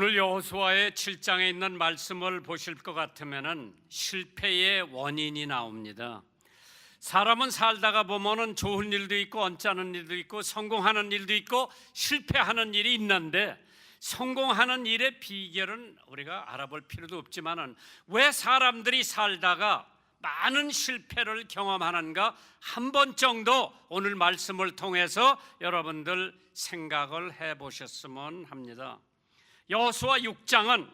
오늘 여호수아의 7장에 있는 말씀을 보실 것 같으면은 실패의 원인이 나옵니다. 사람은 살다가 보면은 좋은 일도 있고 언짢은 일도 있고 성공하는 일도 있고 실패하는 일이 있는데, 성공하는 일의 비결은 우리가 알아볼 필요도 없지만은 왜 사람들이 살다가 많은 실패를 경험하는가 한 번 정도 오늘 말씀을 통해서 여러분들 생각을 해보셨으면 합니다. 여호수아 6장은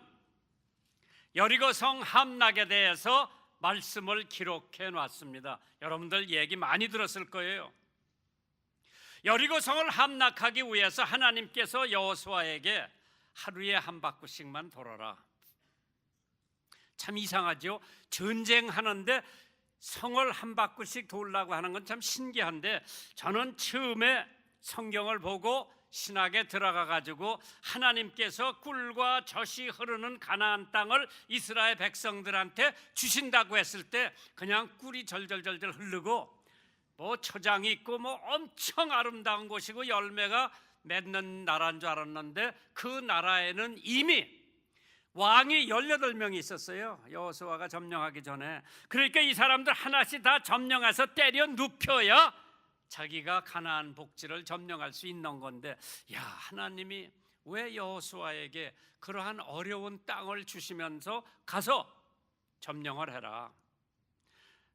여리고성 함락에 대해서 말씀을 기록해 놨습니다. 여러분들 얘기 많이 들었을 거예요. 여리고성을 함락하기 위해서 하나님께서 여호수아에게 하루에 한 바퀴씩만 돌아라. 참 이상하죠? 전쟁하는데 성을 한 바퀴씩 돌라고 하는 건 참 신기한데, 저는 처음에 성경을 보고 신학에 들어가 가지고 하나님께서 꿀과 젖이 흐르는 가나안 땅을 이스라엘 백성들한테 주신다고 했을 때 그냥 꿀이 절절절절 흐르고 뭐 초장이 있고 뭐 엄청 아름다운 곳이고 열매가 맺는 나라인 줄 알았는데, 그 나라에는 이미 왕이 18명이 있었어요. 여호수아가 점령하기 전에. 그러니까 이 사람들 하나씩 다 점령해서 때려 눕혀야 자기가 가나안 복지를 점령할 수 있는 건데, 야, 하나님이 왜 여호수아에게 그러한 어려운 땅을 주시면서 가서 점령을 해라,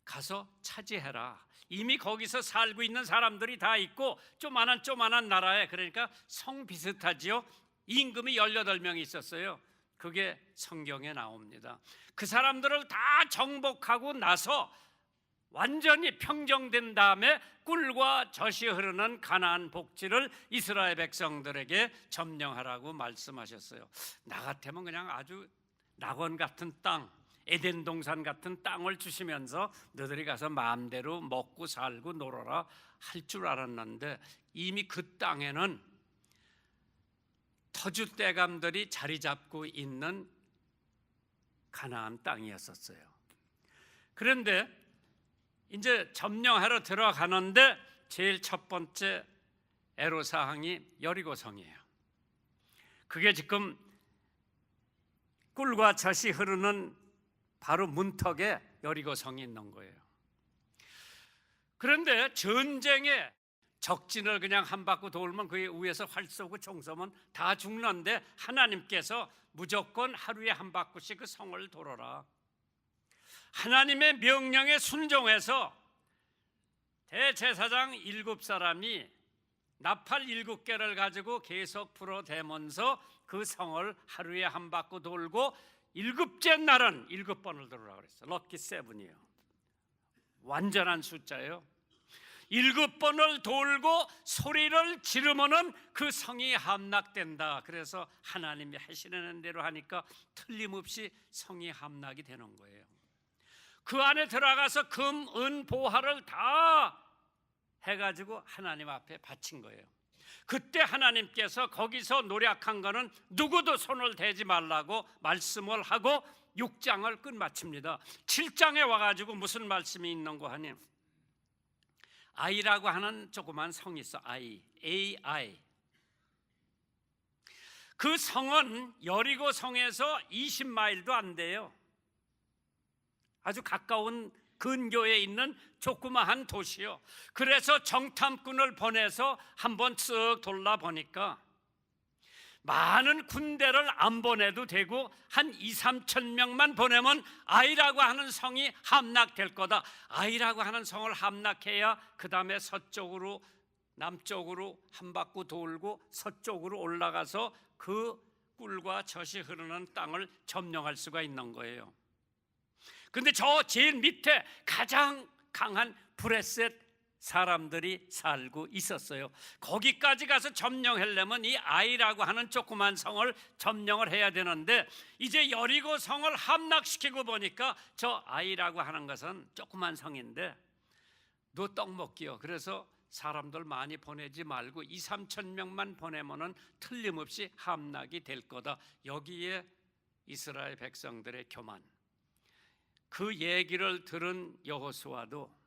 가서 차지해라. 이미 거기서 살고 있는 사람들이 다 있고 쪼만한 나라에, 그러니까 성 비슷하지요. 임금이 18명이 있었어요. 그게 성경에 나옵니다. 그 사람들을 다 정복하고 나서 완전히 평정된 다음에 꿀과 젖이 흐르는 가나안 복지를 이스라엘 백성들에게 점령하라고 말씀하셨어요. 나 같으면 그냥 아주 낙원 같은 땅, 에덴 동산 같은 땅을 주시면서 너희들이 가서 마음대로 먹고 살고 놀아라 할 줄 알았는데, 이미 그 땅에는 터줏대감들이 자리 잡고 있는 가나안 땅이었었어요. 그런데 이제 점령하러 들어가는데 제일 첫 번째 애로사항이 여리고성이에요. 그게 지금 꿀과 젖이 흐르는 바로 문턱에 여리고성이 있는 거예요. 그런데 전쟁에 적진을 그냥 한 바퀴 돌면 그 위에서 활 쏘고 총 쏘면 다 죽는데, 하나님께서 무조건 하루에 한 바퀴씩 그 성을 돌아라. 하나님의 명령에 순종해서 대제사장 7사람이 나팔 7개를 가지고 계속 불어대면서 그 성을 하루에 한 바퀴 돌고, 7째 날은 7번을 돌으라고 그랬어요. 럭키 세븐이에요. 완전한 숫자예요. 7번을 돌고 소리를 지르면은 그 성이 함락된다. 그래서 하나님이 하시는 대로 하니까 틀림없이 성이 함락이 되는 거예요. 그 안에 들어가서 금, 은, 보화를 다 해가지고 하나님 앞에 바친 거예요. 그때 하나님께서 거기서 노력한 거는 누구도 손을 대지 말라고 말씀을 하고 6장을 끝마칩니다. 7장에 와가지고 무슨 말씀이 있는 거 하니, 아이라고 하는 조그만 성이 있어. AI. 그 성은 여리고 성에서 20마일도 안 돼요. 아주 가까운 근교에 있는 조그마한 도시요. 그래서 정탐꾼을 보내서 한번 쓱 돌아보니까 많은 군대를 안 보내도 되고 한 2-3천 명만 보내면 아이라고 하는 성이 함락될 거다. 아이라고 하는 성을 함락해야 그 다음에 서쪽으로 남쪽으로 한 바퀴 돌고 서쪽으로 올라가서 그 꿀과 젖이 흐르는 땅을 점령할 수가 있는 거예요. 근데 저 제일 밑에 가장 강한 브레셋 사람들이 살고 있었어요. 거기까지 가서 점령하려면 이 아이라고 하는 조그만 성을 점령을 해야 되는데, 이제 여리고 성을 함락시키고 보니까 저 아이라고 하는 것은 조그만 성인데 너 떡 먹기요. 그래서 사람들 많이 보내지 말고 2-3천 명만 보내면은 틀림없이 함락이 될 거다. 여기에 이스라엘 백성들의 교만, 그 얘기를 들은 여호수아도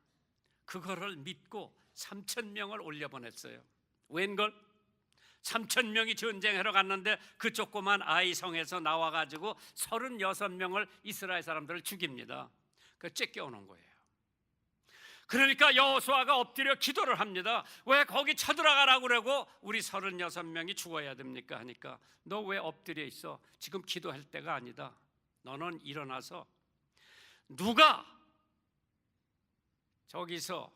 그거를 믿고 3천 명을 올려보냈어요. 웬걸? 3,000명이 전쟁하러 갔는데 그 조그만 아이 성에서 나와가지고 36명을 이스라엘 사람들을 죽입니다. 그 쫓겨오는 거예요. 그러니까 여호수아가 엎드려 기도를 합니다. 왜 거기 쳐들어가라고 그러고 우리 36명이 죽어야 됩니까? 하니까 너 왜 엎드려 있어? 지금 기도할 때가 아니다. 너는 일어나서 누가 저기서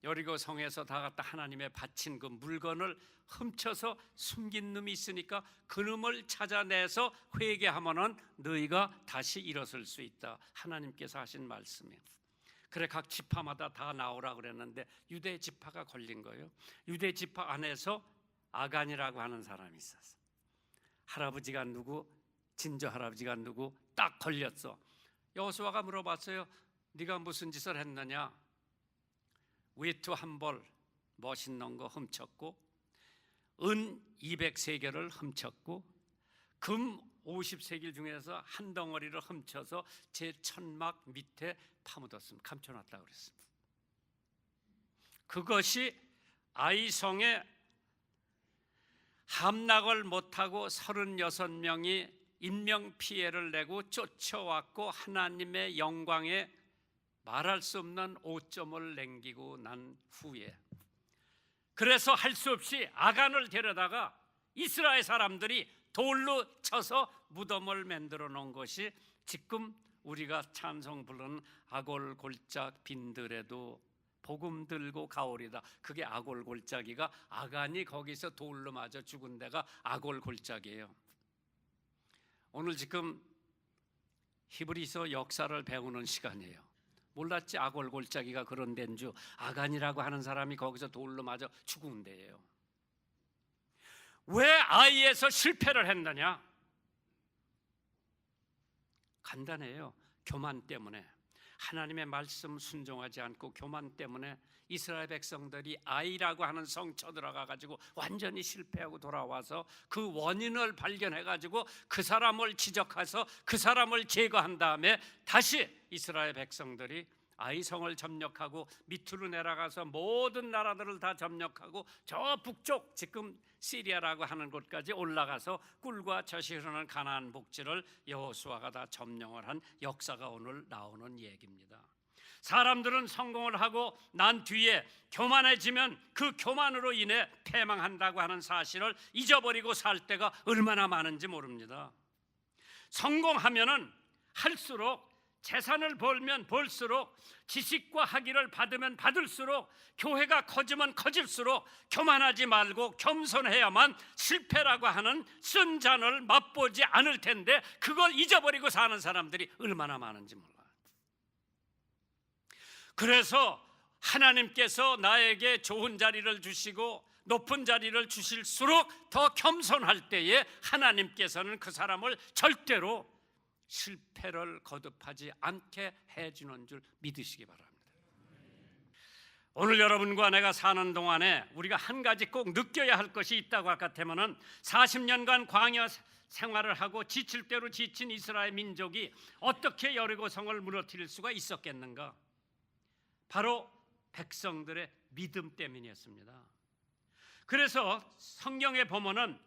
여리고 성에서 다 갖다 하나님의 바친 그 물건을 훔쳐서 숨긴 놈이 있으니까 그 놈을 찾아내서 회개하면은 너희가 다시 일어설 수 있다. 하나님께서 하신 말씀이에요. 그래 각 지파마다 다 나오라 그랬는데 유대 지파가 걸린 거예요. 유대 지파 안에서 아간이라고 하는 사람이 있었어. 할아버지가 누구, 진저 할아버지가 누구 딱 걸렸어. 여호수아가 물어봤어요. 네가 무슨 짓을 했느냐? 외투 한 벌 멋있는 거 훔쳤고 은 200세겔을 훔쳤고 금 50세겔 중에서 한 덩어리를 훔쳐서 제 천막 밑에 파묻었습니다. 감춰놨다고 그랬습니다. 그것이 아이성에 함락을 못하고 36명이 인명피해를 내고 쫓아왔고 하나님의 영광에 말할 수 없는 오점을 남기고 난 후에 그래서 할 수 없이 아간을 데려다가 이스라엘 사람들이 돌로 쳐서 무덤을 만들어 놓은 것이 지금 우리가 찬송 부르는 아골골짝 빈들에도 복음 들고 가오리다. 그게 아골골짜기가 아간이 거기서 돌로 맞아 죽은 데가 아골골짜기예요. 오늘 지금 히브리서 역사를 배우는 시간이에요. 몰랐지? 아골골짜기가 그런 데인 줄. 아간이라고 하는 사람이 거기서 돌로 맞아 죽은 데예요. 왜 아이에서 실패를 했느냐? 간단해요. 교만 때문에. 하나님의 말씀 순종하지 않고 교만 때문에 이스라엘 백성들이 아이라고 하는 성 쳐들어가 가지고 완전히 실패하고 돌아와서 그 원인을 발견해 가지고 그 사람을 지적해서 그 사람을 제거한 다음에 다시 이스라엘 백성들이 아이성을 점령하고 밑으로 내려가서 모든 나라들을 다 점령하고 저 북쪽 지금 시리아라고 하는 곳까지 올라가서 꿀과 젖이 흐르는 가나안 복지를 여호수아가 다 점령을 한 역사가 오늘 나오는 얘기입니다. 사람들은 성공을 하고 난 뒤에 교만해지면 그 교만으로 인해 패망한다고 하는 사실을 잊어버리고 살 때가 얼마나 많은지 모릅니다. 성공하면은 할수록 재산을 벌면 벌수록 지식과 학위를 받으면 받을수록 교회가 커지면 커질수록 교만하지 말고 겸손해야만 실패라고 하는 쓴 잔을 맛보지 않을 텐데 그걸 잊어버리고 사는 사람들이 얼마나 많은지 몰라요. 그래서 하나님께서 나에게 좋은 자리를 주시고 높은 자리를 주실수록 더 겸손할 때에 하나님께서는 그 사람을 절대로 실패를 거듭하지 않게 해주는 줄 믿으시기 바랍니다. 오늘 여러분과 내가 사는 동안에 우리가 한 가지 꼭 느껴야 할 것이 있다고 할 것 같으면 40년간 광야 생활을 하고 지칠 대로 지친 이스라엘 민족이 어떻게 여리고성을 무너뜨릴 수가 있었겠는가? 바로 백성들의 믿음 때문이었습니다. 그래서 성경에 보면은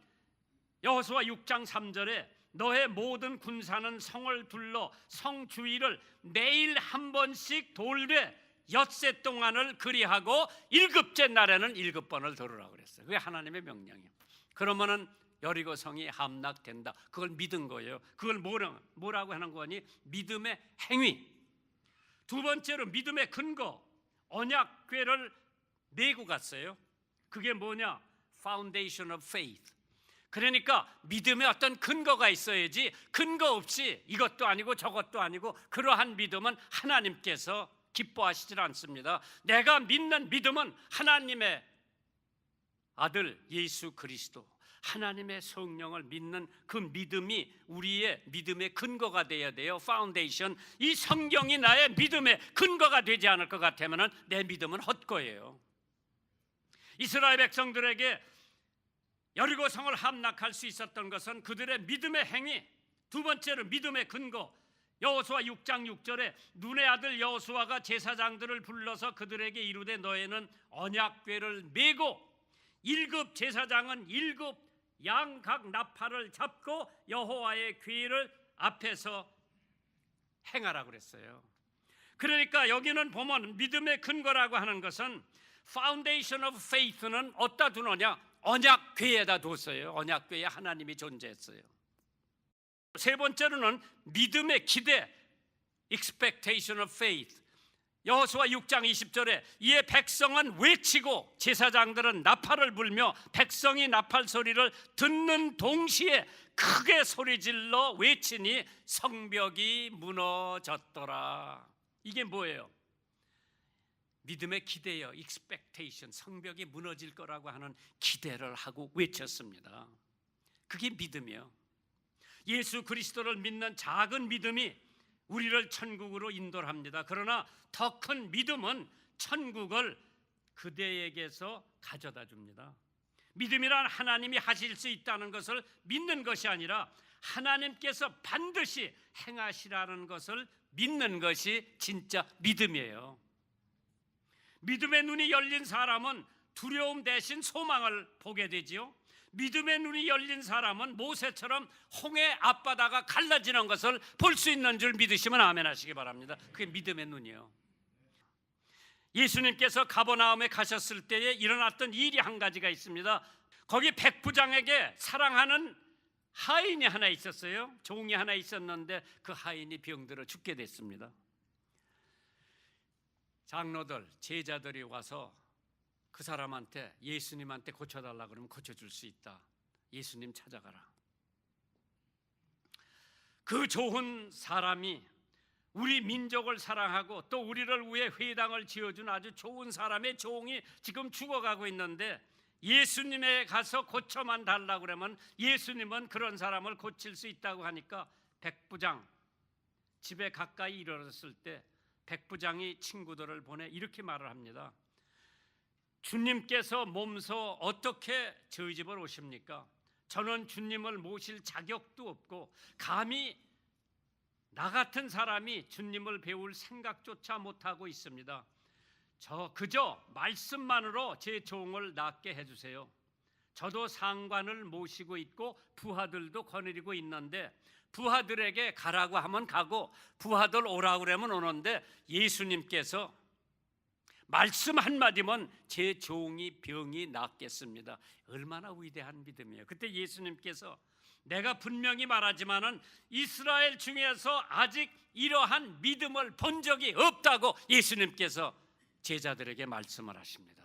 여호수아 6장 3절에 너의 모든 군사는 성을 둘러 성 주위를 매일 한 번씩 돌되 엿새 동안을 그리하고 7째 날에는 7번을 돌으라고 그랬어요. 그게 하나님의 명령이에요. 그러면은 여리고성이 함락된다. 그걸 믿은 거예요. 그걸 뭐라고 하는 거니? 믿음의 행위. 두 번째로 믿음의 근거, 언약궤를 메고 갔어요. 그게 뭐냐? Foundation of Faith. 그러니까 믿음에 어떤 근거가 있어야지 근거 없이 이것도 아니고 저것도 아니고 그러한 믿음은 하나님께서 기뻐하시질 않습니다. 내가 믿는 믿음은 하나님의 아들 예수 그리스도, 하나님의 성령을 믿는 그 믿음이 우리의 믿음의 근거가 되어야 돼요. 파운데이션. 이 성경이 나의 믿음의 근거가 되지 않을 것 같으면 내 믿음은 헛거예요. 이스라엘 백성들에게 여리고성을 함락할 수 있었던 것은 그들의 믿음의 행위, 두 번째로 믿음의 근거. 여호수아 6장 6절에 눈의 아들 여호수아가 제사장들을 불러서 그들에게 이르되 너희는 언약궤를 메고 1급 제사장은 1급 양 각 나팔을 잡고 여호와의 궤를 앞에서 행하라고 그랬어요. 그러니까 여기는 보면 믿음의 근거라고 하는 것은 Foundation of Faith는 어디다 두느냐? 언약궤에다 뒀어요. 언약궤에 하나님이 존재했어요. 세 번째로는 믿음의 기대, Expectation of Faith. 여호수아 6장 20절에 이에 백성은 외치고 제사장들은 나팔을 불며 백성이 나팔 소리를 듣는 동시에 크게 소리질러 외치니 성벽이 무너졌더라. 이게 뭐예요? 믿음의 기대요. expectation. 성벽이 무너질 거라고 하는 기대를 하고 외쳤습니다. 그게 믿음이요. 예수 그리스도를 믿는 작은 믿음이 우리를 천국으로 인도합니다. 그러나 더 큰 믿음은 천국을 그대에게서 가져다 줍니다. 믿음이란 하나님이 하실 수 있다는 것을 믿는 것이 아니라 하나님께서 반드시 행하시라는 것을 믿는 것이 진짜 믿음이에요. 믿음의 눈이 열린 사람은 두려움 대신 소망을 보게 되지요. 믿음의 눈이 열린 사람은 모세처럼 홍해 앞바다가 갈라지는 것을 볼 수 있는 줄 믿으시면 아멘 하시기 바랍니다. 그게 믿음의 눈이에요. 예수님께서 가버나움에 가셨을 때에 일어났던 일이 한 가지가 있습니다. 거기 백부장에게 사랑하는 하인이 하나 있었어요. 종이 하나 있었는데 그 하인이 병들어 죽게 됐습니다. 장로들, 제자들이 와서 그 사람한테 예수님한테 고쳐달라 그러면 고쳐줄 수 있다. 예수님 찾아가라. 그 좋은 사람이 우리 민족을 사랑하고 또 우리를 위해 회당을 지어준 아주 좋은 사람의 종이 지금 죽어가고 있는데 예수님에 가서 고쳐만 달라고 그러면 예수님은 그런 사람을 고칠 수 있다고 하니까 백부장 집에 가까이 이르렀을 때 백부장이 친구들을 보내 이렇게 말을 합니다. 주님께서 몸소 어떻게 저희 집을 오십니까? 저는 주님을 모실 자격도 없고 감히 나 같은 사람이 주님을 배울 생각조차 못하고 있습니다. 저 그저 말씀만으로 제 종을 낫게 해주세요. 저도 상관을 모시고 있고 부하들도 거느리고 있는데 부하들에게 가라고 하면 가고 부하들 오라고 그러면 오는데 예수님께서 말씀 한마디면 제 종이 병이 낫겠습니다. 얼마나 위대한 믿음이에요. 그때 예수님께서 내가 분명히 말하지만은 이스라엘 중에서 아직 이러한 믿음을 본 적이 없다고 예수님께서 제자들에게 말씀을 하십니다.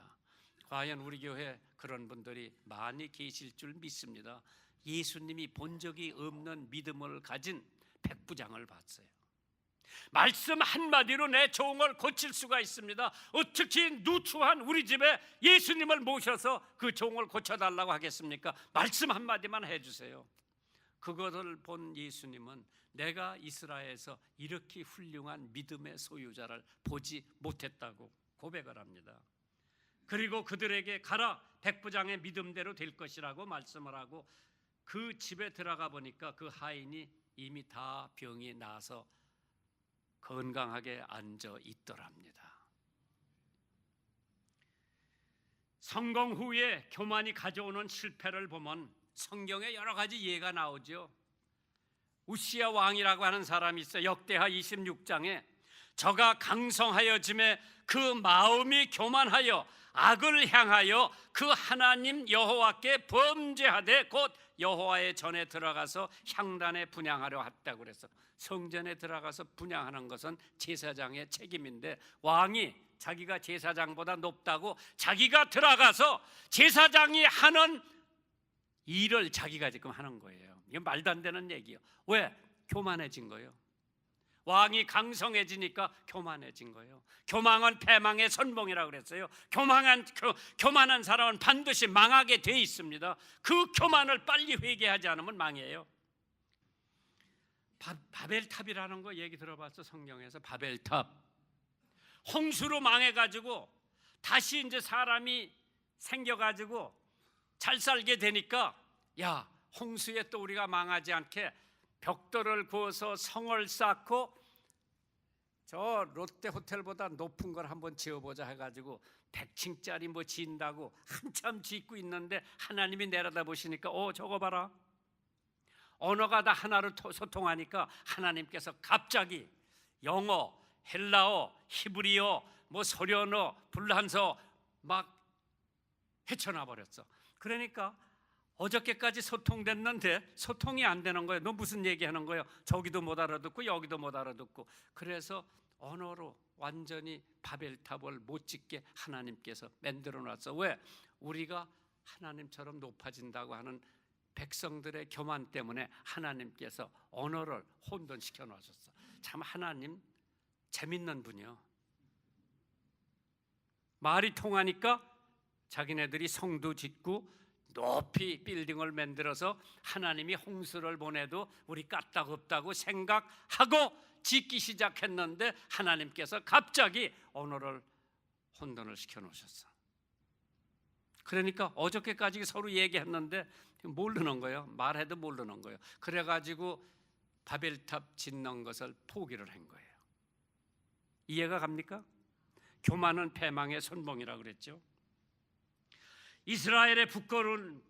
과연 우리 교회 그런 분들이 많이 계실 줄 믿습니다. 예수님이 본 적이 없는 믿음을 가진 백부장을 봤어요. 말씀 한마디로 내 종을 고칠 수가 있습니다. 어떻게 누추한 우리 집에 예수님을 모셔서 그 종을 고쳐달라고 하겠습니까? 말씀 한마디만 해주세요. 그것을 본 예수님은 내가 이스라엘에서 이렇게 훌륭한 믿음의 소유자를 보지 못했다고 고백을 합니다. 그리고 그들에게 가라, 백부장의 믿음대로 될 것이라고 말씀을 하고 그 집에 들어가 보니까 그 하인이 이미 다 병이 나서 건강하게 앉아 있더랍니다. 성공 후에 교만이 가져오는 실패를 보면 성경에 여러 가지 예가 나오죠. 우시야 왕이라고 하는 사람이 있어요. 역대하 26장에 저가 강성하여짐에 그 마음이 교만하여 악을 향하여 그 하나님 여호와께 범죄하되 곧 여호와의 전에 들어가서 향단에 분향하려 했다고 그래서 성전에 들어가서 분향하는 것은 제사장의 책임인데 왕이 자기가 제사장보다 높다고 자기가 들어가서 제사장이 하는 일을 자기가 지금 하는 거예요. 이게 말도 안 되는 얘기예요. 왜? 교만해진 거예요. 왕이 강성해지니까 교만해진 거예요. 교만은 패망의 선봉이라고 그랬어요. 교만한 사람은 반드시 망하게 돼 있습니다. 그 교만을 빨리 회개하지 않으면 망해요. 바벨탑이라는 거 얘기 들어봤어? 성경에서 바벨탑. 홍수로 망해가지고 다시 이제 사람이 생겨가지고 잘 살게 되니까 야, 홍수에 또 우리가 망하지 않게 벽돌을 구워서 성을 쌓고 저 롯데 호텔보다 높은 걸 한번 지어보자 해가지고 100층짜리 뭐 지은다고 한참 짓고 있는데 하나님이 내려다 보시니까 저거 봐라. 언어가 다 하나로 소통하니까 하나님께서 갑자기 영어, 헬라어, 히브리어, 뭐 소련어, 불란서 막 헤쳐나 버렸어. 그러니까 어저께까지 소통됐는데 소통이 안 되는 거예요. 너 무슨 얘기하는 거예요? 저기도 못 알아듣고 여기도 못 알아듣고. 그래서 언어로 완전히 바벨탑을 못 짓게 하나님께서 만들어 놨어. 왜? 우리가 하나님처럼 높아진다고 하는 백성들의 교만 때문에 하나님께서 언어를 혼돈시켜 놓으셨어. 참 하나님 재밌는 분이요. 말이 통하니까 자기네들이 성도 짓고 높이 빌딩을 만들어서 하나님이 홍수를 보내도 우리 까딱없다고 생각하고 짓기 시작했는데 하나님께서 갑자기 언어를 혼돈을 시켜 놓으셨어. 그러니까 어저께까지 서로 얘기했는데 모르는 거예요. 말해도 모르는 거예요. 그래가지고 바벨탑 짓는 것을 포기를 한 거예요. 이해가 갑니까? 교만은 패망의 선봉이라고 그랬죠. 이스라엘의 부끄러운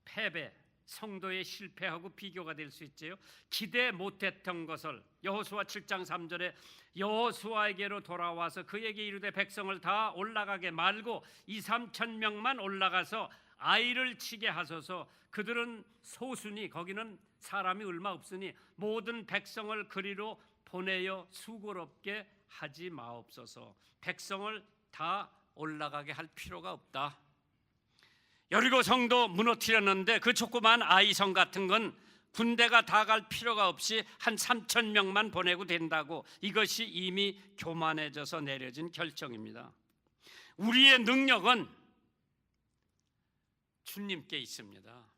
패배, 성도의 실패하고 비교가 될 수 있지요. 기대 못했던 것을 여호수아 7장 3절에 여호수아에게로 돌아와서 그에게 이르되 백성을 다 올라가게 말고 2-3천 명만 올라가서 아이를 치게 하소서. 그들은 소수니 거기는 사람이 얼마 없으니 모든 백성을 그리로 보내어 수고롭게 하지 마옵소서. 백성을 다 올라가게 할 필요가 없다. 여리고 성도 무너뜨렸는데 그 조그만 아이성 같은 건 군대가 다 갈 필요가 없이 한 3천 명만 보내고 된다고. 이것이 이미 교만해져서 내려진 결정입니다. 우리의 능력은 주님께 있습니다.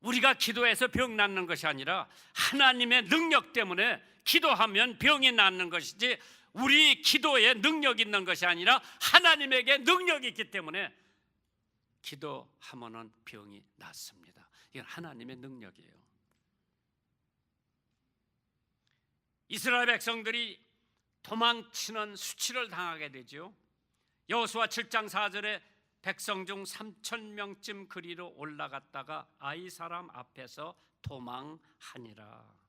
우리가 기도해서 병 낫는 것이 아니라 하나님의 능력 때문에 기도하면 병이 낫는 것이지 우리 기도에 능력이 있는 것이 아니라 하나님에게 능력이 있기 때문에 기도하면은 병이 낫습니다. 이건 하나님의 능력이에요. 이스라엘 백성들이 도망치는 수치를 당하게 되죠. 여호수아 7장 4절에 백성 중 3천 명쯤 그리로 올라갔다가 아이 사람 앞에서 도망하니라.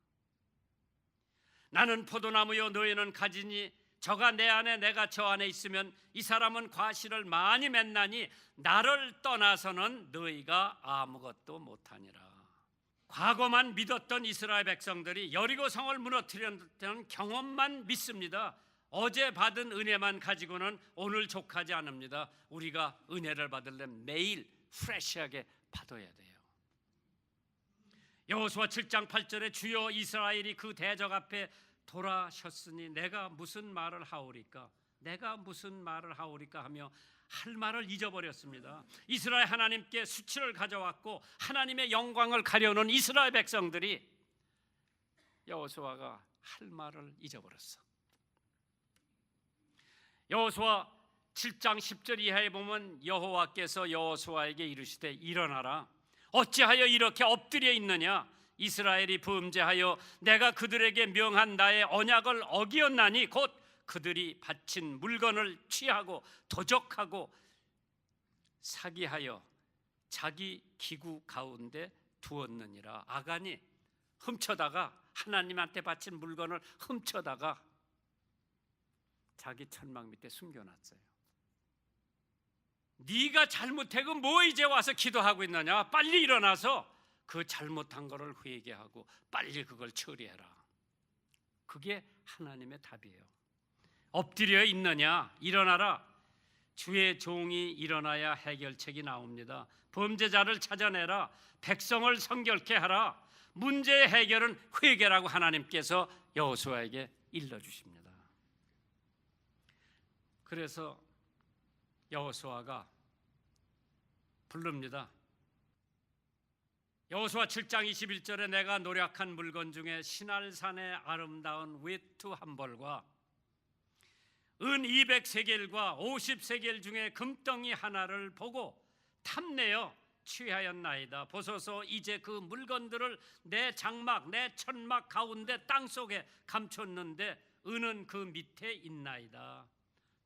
나는 포도나무요 너희는 가지니 저가 내 안에 내가 저 안에 있으면 이 사람은 과실을 많이 맺나니 나를 떠나서는 너희가 아무것도 못하니라. 과거만 믿었던 이스라엘 백성들이 여리고 성을 무너뜨렸던 경험만 믿습니다. 어제 받은 은혜만 가지고는 오늘 족하지 않습니다. 우리가 은혜를 받으려면 매일 프레시하게 받아야 돼요. 여호수아 7장 8절에 주여 이스라엘이 그 대적 앞에 돌아셨으니 내가 무슨 말을 하오리까? 내가 무슨 말을 하오리까 하며 할 말을 잊어버렸습니다. 이스라엘 하나님께 수치를 가져왔고 하나님의 영광을 가려는 이스라엘 백성들이 여호수아가 할 말을 잊어버렸어. 여호수아 7장 10절 이하에 보면 여호와께서 여호수아에게 이르시되 일어나라. 어찌하여 이렇게 엎드려 있느냐? 이스라엘이 범죄하여 내가 그들에게 명한 나의 언약을 어기었나니 곧 그들이 바친 물건을 취하고 도적하고 사기하여 자기 기구 가운데 두었느니라. 아간이 훔쳐다가 하나님한테 바친 물건을 훔쳐다가 자기 천막 밑에 숨겨놨어요. 네가 잘못하고 뭐 이제 와서 기도하고 있느냐? 빨리 일어나서 그 잘못한 거를 회개하고 빨리 그걸 처리해라. 그게 하나님의 답이에요. 엎드려 있느냐? 일어나라. 주의 종이 일어나야 해결책이 나옵니다. 범죄자를 찾아내라. 백성을 성결케 하라. 문제의 해결은 회개라고 하나님께서 여호수아에게 일러주십니다. 그래서 여호수아가 부릅니다. 여호수아 7장 21절에 내가 노력한 물건 중에 신할산의 아름다운 외투 한 벌과 은 200세겔과 50세겔 중에 금덩이 하나를 보고 탐내어 취하였나이다. 보소서 이제 그 물건들을 내 장막 내 천막 가운데 땅속에 감췄는데 은은 그 밑에 있나이다.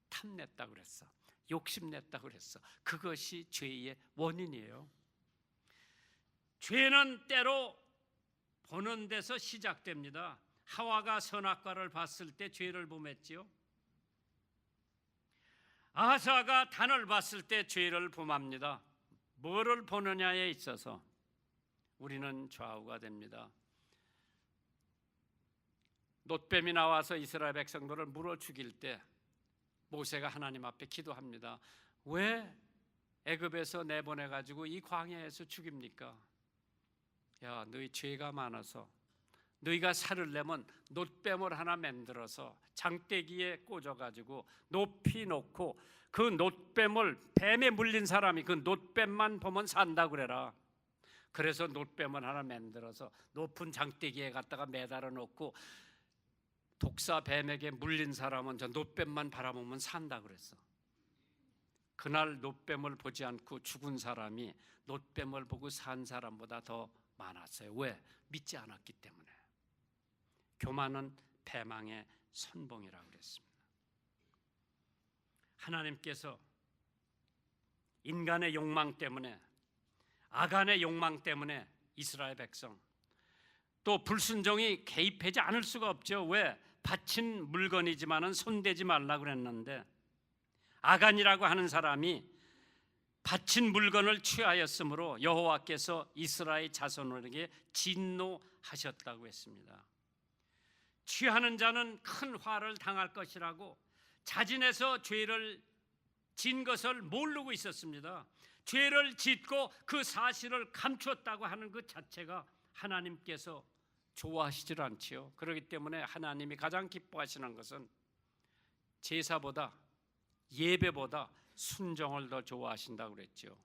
탐냈다 그랬어. 욕심냈다 그랬어. 그것이 죄의 원인이에요. 죄는 때로 보는 데서 시작됩니다. 하와가 선악과를 봤을 때 죄를 범했지요. 아하사가 단을 봤을 때 죄를 범합니다. 뭐를 보느냐에 있어서 우리는 좌우가 됩니다. 놋뱀이 나와서 이스라엘 백성들을 물어 죽일 때 모세가 하나님 앞에 기도합니다. 왜 애굽에서 내보내가지고 이 광야에서 죽입니까? 야, 너희 죄가 많아서 너희가 살을 내면 놋뱀을 하나 만들어서 장대기에 꽂아가지고 높이 놓고 그 놋뱀을 뱀에 물린 사람이 그 놋뱀만 보면 산다 그래라. 그래서 놋뱀을 하나 만들어서 높은 장대기에 갖다가 매달아 놓고 독사 뱀에게 물린 사람은 저 놋뱀만 바라보면 산다 그랬어. 그날 놋뱀을 보지 않고 죽은 사람이 놋뱀을 보고 산 사람보다 더 많았어요. 왜? 믿지 않았기 때문에. 교만은 패망의 선봉이라고 그랬습니다. 하나님께서 인간의 욕망 때문에, 아간의 욕망 때문에 이스라엘 백성 또 불순종이 개입하지 않을 수가 없죠. 왜? 바친 물건이지만은 손대지 말라고 그랬는데 아간이라고 하는 사람이 바친 물건을 취하였으므로 여호와께서 이스라엘 자손에게 진노하셨다고 했습니다. 취하는 자는 큰 화를 당할 것이라고 자진해서 죄를 진 것을 모르고 있었습니다. 죄를 짓고 그 사실을 감추었다고 하는 것 자체가 하나님께서 좋아하시질 않지요. 그렇기 때문에 하나님이 가장 기뻐하시는 것은 제사보다 예배보다 순종을 더 좋아하신다고 그랬죠.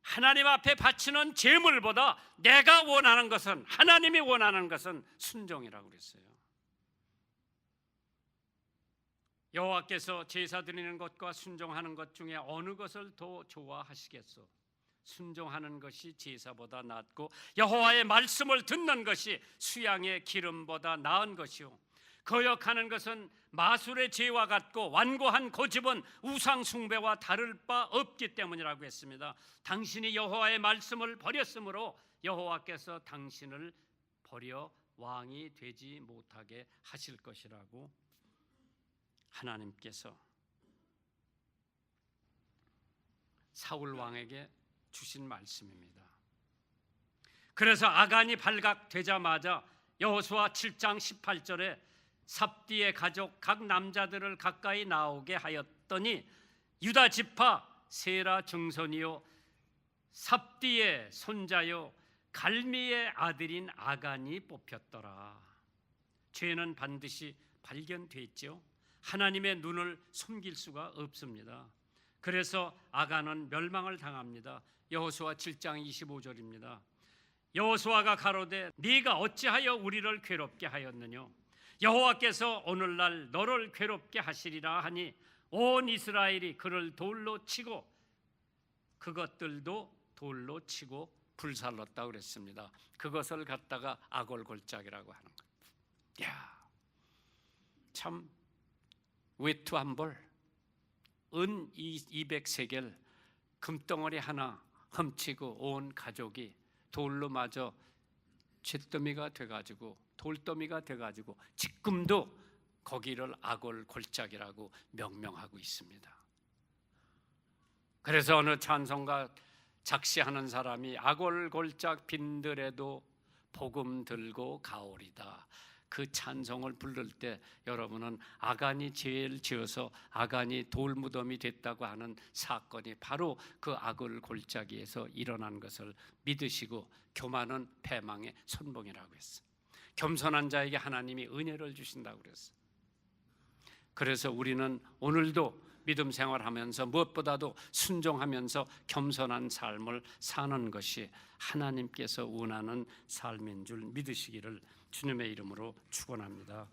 하나님 앞에 바치는 제물보다 내가 원하는 것은, 하나님이 원하는 것은 순종이라고 그랬어요. 여호와께서 제사 드리는 것과 순종하는 것 중에 어느 것을 더 좋아하시겠소? 순종하는 것이 제사보다 낫고 여호와의 말씀을 듣는 것이 수양의 기름보다 나은 것이요, 거역하는 것은 마술의 죄와 같고 완고한 고집은 우상 숭배와 다를 바 없기 때문이라고 했습니다. 당신이 여호와의 말씀을 버렸으므로 여호와께서 당신을 버려 왕이 되지 못하게 하실 것이라고 하나님께서 사울 왕에게 주신 말씀입니다. 그래서 아간이 발각되자마자 여호수아 7장 18절에 삽디의 가족 각 남자들을 가까이 나오게 하였더니 유다 지파 세라 증손이요 삽디의 손자요 갈미의 아들인 아간이 뽑혔더라. 죄는 반드시 발견됐죠. 하나님의 눈을 숨길 수가 없습니다. 그래서 아간은 멸망을 당합니다. 여호수아 7장 25절입니다. 여호수아가 가로되 네가 어찌하여 우리를 괴롭게 하였느냐? 여호와께서 오늘날 너를 괴롭게 하시리라 하니 온 이스라엘이 그를 돌로 치고 그것들도 돌로 치고 불살랐다고 그랬습니다. 그것을 갖다가 아골골짝이라고 하는 것. 야, 참 외투 한 벌, 은 200세겔, 금덩어리 하나 훔치고 온 가족이 돌로 맞아 잿더미가 돼가지고 돌더미가 돼가지고 지금도 거기를 아골골짝이라고 명명하고 있습니다. 그래서 어느 찬송가 작시하는 사람이 아골골짝 빈들에도 복음 들고 가오리다, 그 찬송을 부를 때 여러분은 아간이 죄를 지어서 아간이 돌무덤이 됐다고 하는 사건이 바로 그 아골골짜기에서 일어난 것을 믿으시고 교만은 패망의 선봉이라고 했어요. 겸손한 자에게 하나님이 은혜를 주신다고 그랬어요. 그래서 우리는 오늘도 믿음 생활하면서 무엇보다도 순종하면서 겸손한 삶을 사는 것이 하나님께서 원하는 삶인 줄 믿으시기를 주님의 이름으로 축원합니다.